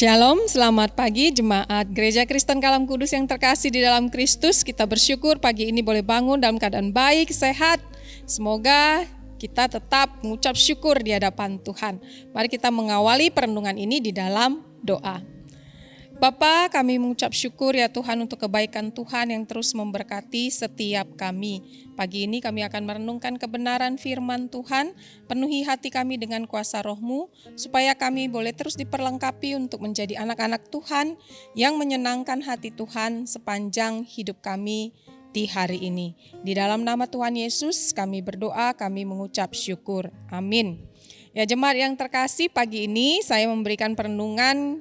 Shalom, selamat pagi jemaat Gereja Kristen Kalam Kudus yang terkasih di dalam Kristus. Kita bersyukur pagi ini boleh bangun dalam keadaan baik, sehat. Semoga kita tetap mengucap syukur di hadapan Tuhan. Mari kita mengawali perenungan ini di dalam doa. Bapa, kami mengucap syukur ya Tuhan untuk kebaikan Tuhan yang terus memberkati setiap kami. Pagi ini kami akan merenungkan kebenaran firman Tuhan, penuhi hati kami dengan kuasa Roh-Mu, supaya kami boleh terus diperlengkapi untuk menjadi anak-anak Tuhan yang menyenangkan hati Tuhan sepanjang hidup kami di hari ini. Di dalam nama Tuhan Yesus kami berdoa, kami mengucap syukur. Amin. Ya jemaat yang terkasih, pagi ini saya memberikan perenungan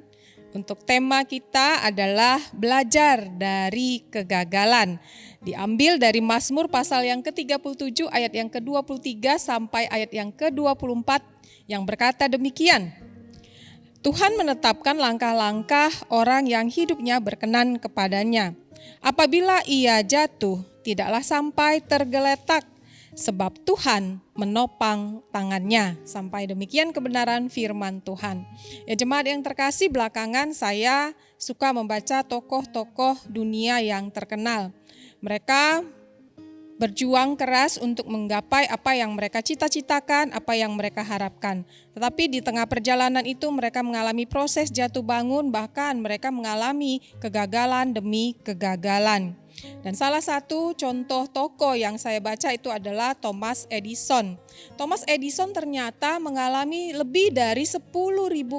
untuk tema kita adalah belajar dari kegagalan. Diambil dari Mazmur pasal yang ke-37 ayat yang ke-23 sampai ayat yang ke-24 yang berkata demikian. Tuhan menetapkan langkah-langkah orang yang hidupnya berkenan kepadanya. Apabila ia jatuh, tidaklah sampai tergeletak, sebab Tuhan menopang tangannya. Sampai demikian kebenaran firman Tuhan. Ya jemaat yang terkasih, belakangan saya suka membaca tokoh-tokoh dunia yang terkenal. Mereka berjuang keras untuk menggapai apa yang mereka cita-citakan, apa yang mereka harapkan. Tetapi di tengah perjalanan itu mereka mengalami proses jatuh bangun, bahkan mereka mengalami kegagalan demi kegagalan. Dan salah satu contoh tokoh yang saya baca itu adalah Thomas Edison. Thomas Edison ternyata mengalami lebih dari 10.000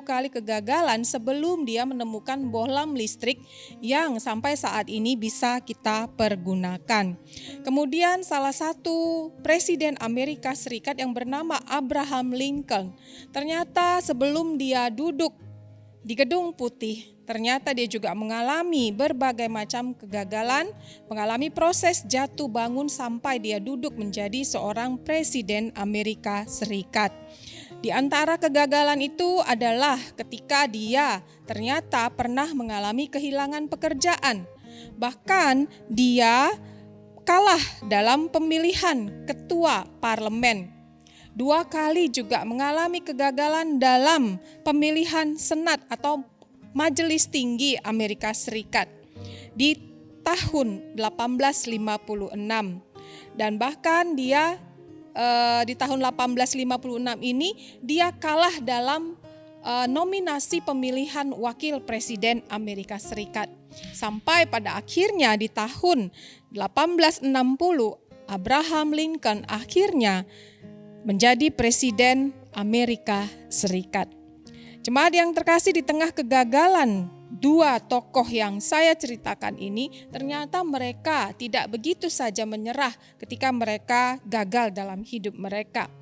kali kegagalan sebelum dia menemukan bohlam listrik yang sampai saat ini bisa kita pergunakan. Kemudian salah satu presiden Amerika Serikat yang bernama Abraham Lincoln, ternyata sebelum dia duduk di Gedung Putih, ternyata dia juga mengalami berbagai macam kegagalan, mengalami proses jatuh bangun sampai dia duduk menjadi seorang presiden Amerika Serikat. Di antara kegagalan itu adalah ketika dia ternyata pernah mengalami kehilangan pekerjaan. Bahkan dia kalah dalam pemilihan ketua parlemen. 2 kali juga mengalami kegagalan dalam pemilihan Senat atau Majelis Tinggi Amerika Serikat di tahun 1856. Dan bahkan dia di tahun 1856 ini dia kalah dalam nominasi pemilihan wakil presiden Amerika Serikat. Sampai pada akhirnya di tahun 1860 Abraham Lincoln akhirnya menjadi presiden Amerika Serikat. Jemaat yang terkasih, di tengah kegagalan 2 tokoh yang saya ceritakan ini, ternyata mereka tidak begitu saja menyerah ketika mereka gagal dalam hidup mereka.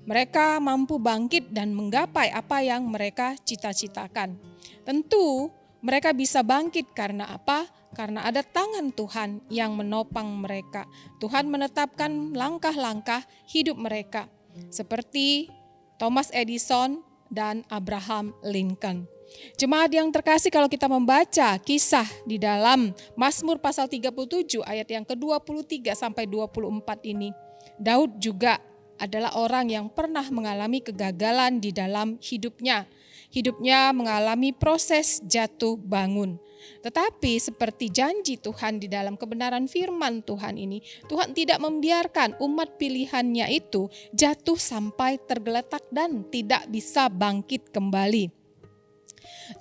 Mereka mampu bangkit dan menggapai apa yang mereka cita-citakan. Tentu mereka bisa bangkit karena apa? Karena ada tangan Tuhan yang menopang mereka. Tuhan menetapkan langkah-langkah hidup mereka. Seperti Thomas Edison dan Abraham Lincoln. Jemaat yang terkasih, kalau kita membaca kisah di dalam Mazmur pasal 37 ayat yang ke-23 sampai 24 ini, Daud juga adalah orang yang pernah mengalami kegagalan di dalam hidupnya. Hidupnya mengalami proses jatuh bangun. Tetapi seperti janji Tuhan di dalam kebenaran firman Tuhan ini, Tuhan tidak membiarkan umat pilihannya itu jatuh sampai tergeletak dan tidak bisa bangkit kembali.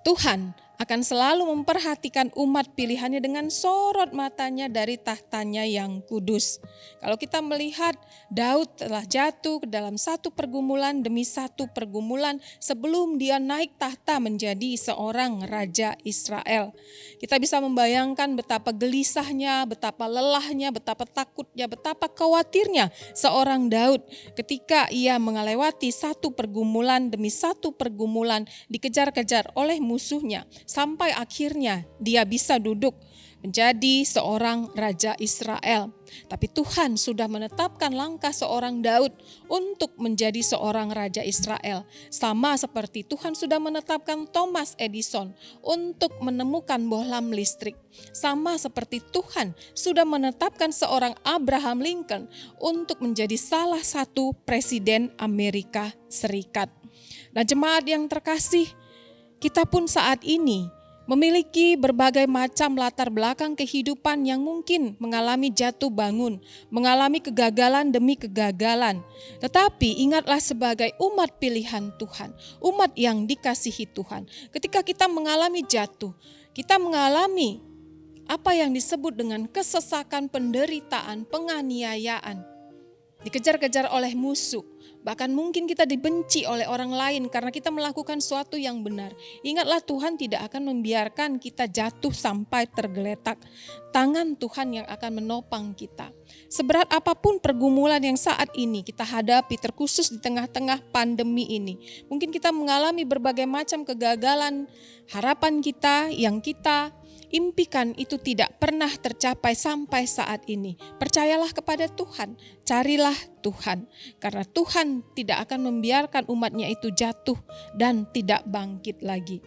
Tuhan akan selalu memperhatikan umat pilihannya dengan sorot matanya dari tahtanya yang kudus. Kalau kita melihat Daud telah jatuh ke dalam satu pergumulan demi satu pergumulan sebelum dia naik tahta menjadi seorang raja Israel. Kita bisa membayangkan betapa gelisahnya, betapa lelahnya, betapa takutnya, betapa khawatirnya seorang Daud ketika ia melewati satu pergumulan demi satu pergumulan, dikejar-kejar oleh musuhnya. Sampai akhirnya dia bisa duduk menjadi seorang raja Israel. Tapi Tuhan sudah menetapkan langkah seorang Daud untuk menjadi seorang raja Israel. Sama seperti Tuhan sudah menetapkan Thomas Edison untuk menemukan bohlam listrik. Sama seperti Tuhan sudah menetapkan seorang Abraham Lincoln untuk menjadi salah satu presiden Amerika Serikat. Nah jemaat yang terkasih, kita pun saat ini memiliki berbagai macam latar belakang kehidupan yang mungkin mengalami jatuh bangun, mengalami kegagalan demi kegagalan. Tetapi ingatlah sebagai umat pilihan Tuhan, umat yang dikasihi Tuhan. Ketika kita mengalami jatuh, kita mengalami apa yang disebut dengan kesesakan, penderitaan, penganiayaan, dikejar-kejar oleh musuh. Bahkan mungkin kita dibenci oleh orang lain karena kita melakukan sesuatu yang benar. Ingatlah, Tuhan tidak akan membiarkan kita jatuh sampai tergeletak. Tangan Tuhan yang akan menopang kita. Seberat apapun pergumulan yang saat ini kita hadapi, terkhusus di tengah-tengah pandemi ini. Mungkin kita mengalami berbagai macam kegagalan, harapan kita yang kita impikan itu tidak pernah tercapai sampai saat ini. Percayalah kepada Tuhan, carilah Tuhan. Karena Tuhan tidak akan membiarkan umatnya itu jatuh dan tidak bangkit lagi.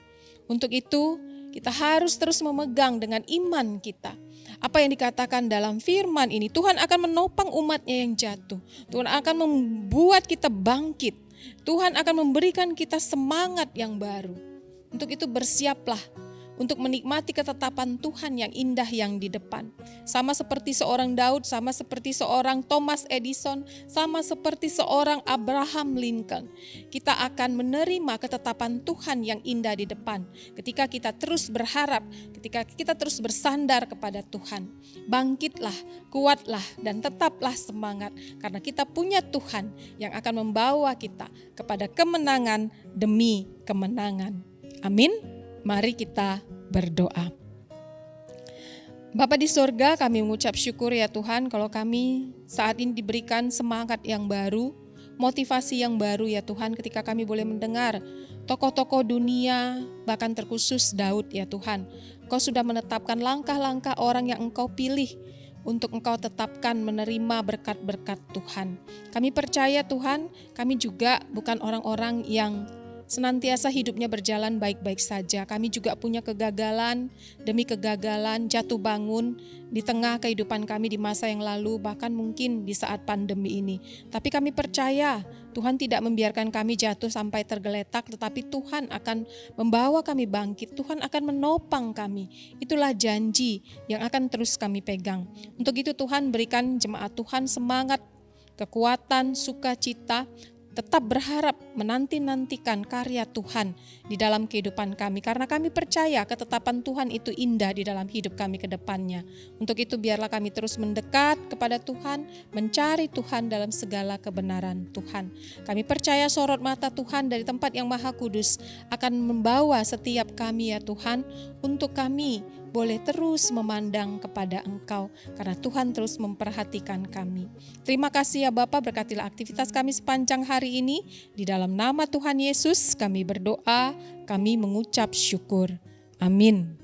Untuk itu, kita harus terus memegang dengan iman kita. Apa yang dikatakan dalam firman ini, Tuhan akan menopang umatnya yang jatuh. Tuhan akan membuat kita bangkit. Tuhan akan memberikan kita semangat yang baru. Untuk itu bersiaplah untuk menikmati ketetapan Tuhan yang indah yang di depan. Sama seperti seorang Daud, sama seperti seorang Thomas Edison, sama seperti seorang Abraham Lincoln. Kita akan menerima ketetapan Tuhan yang indah di depan. Ketika kita terus berharap, ketika kita terus bersandar kepada Tuhan. Bangkitlah, kuatlah, dan tetaplah semangat. Karena kita punya Tuhan yang akan membawa kita kepada kemenangan demi kemenangan. Amin. Mari kita berdoa. Bapa di sorga, kami mengucap syukur ya Tuhan kalau kami saat ini diberikan semangat yang baru, motivasi yang baru ya Tuhan ketika kami boleh mendengar tokoh-tokoh dunia, bahkan terkhusus Daud ya Tuhan. Kau sudah menetapkan langkah-langkah orang yang Engkau pilih untuk Engkau tetapkan menerima berkat-berkat Tuhan. Kami percaya Tuhan, kami juga bukan orang-orang yang senantiasa hidupnya berjalan baik-baik saja. Kami juga punya kegagalan demi kegagalan, jatuh bangun di tengah kehidupan kami di masa yang lalu, bahkan mungkin di saat pandemi ini. Tapi kami percaya Tuhan tidak membiarkan kami jatuh sampai tergeletak, tetapi Tuhan akan membawa kami bangkit. Tuhan akan menopang kami. Itulah janji yang akan terus kami pegang. Untuk itu Tuhan berikan jemaat Tuhan semangat, kekuatan, sukacita, tetap berharap menanti-nantikan karya Tuhan di dalam kehidupan kami. Karena kami percaya ketetapan Tuhan itu indah di dalam hidup kami ke depannya. Untuk itu biarlah kami terus mendekat kepada Tuhan, mencari Tuhan dalam segala kebenaran Tuhan. Kami percaya sorot mata Tuhan dari tempat yang maha kudus akan membawa setiap kami ya Tuhan, untuk kami boleh terus memandang kepada Engkau, karena Tuhan terus memperhatikan kami. Terima kasih ya Bapa, berkatilah aktivitas kami sepanjang hari ini. Di dalam nama Tuhan Yesus kami berdoa, kami mengucap syukur. Amin.